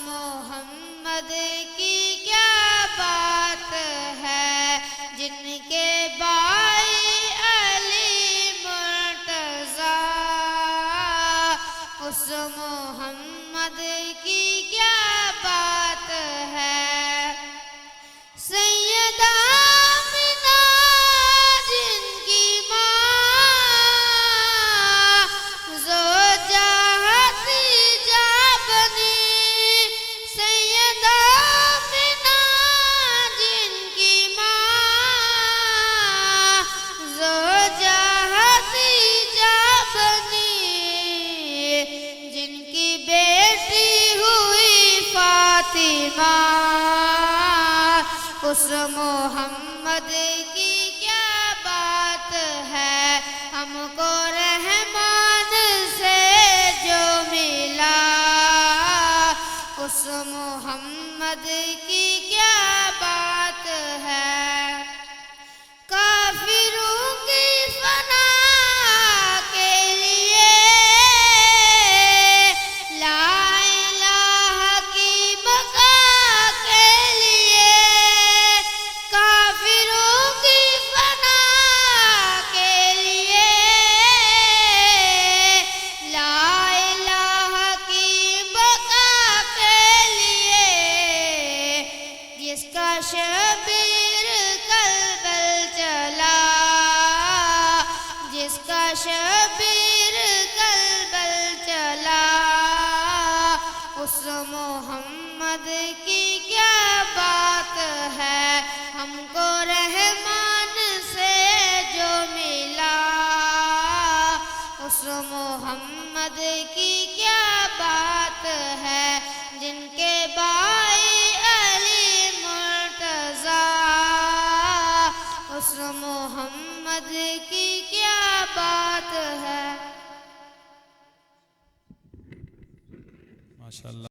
मोहम्मद की क्या बात है, जिनके भाई अली मुर्तज़ा। उस मोहम्मद की क्या बात है। सैयदा आमिना जिनकी माँ, ज़ोजा हदीजा बनी। सैयदा आमिना जिनकी माँ, ज़ोजा हदीजा बनी। जिनकी बेटी हुई फातिमा, उस मोहम्मद की क्या बात है। हमको रहमान से जो मिला, उस मोहम्मद की क्या बात है। काफिरों की फना के लिए, ला इलाहा की बका के लिए। काफिरों की फना के लिए, ला इलाहा की बका के लिए। जिसका शबीर कल्बल चला, जिसका शबीर कल्बल चला। उस मोहम्मद की क्या बात है। हमको रहमान से जो मिला, उस मोहम्मद की क्या बात है। जिनके भाई अली मुर्तज़ा, उस मोहम्मद की क्या बात है। माशाअल्लाह।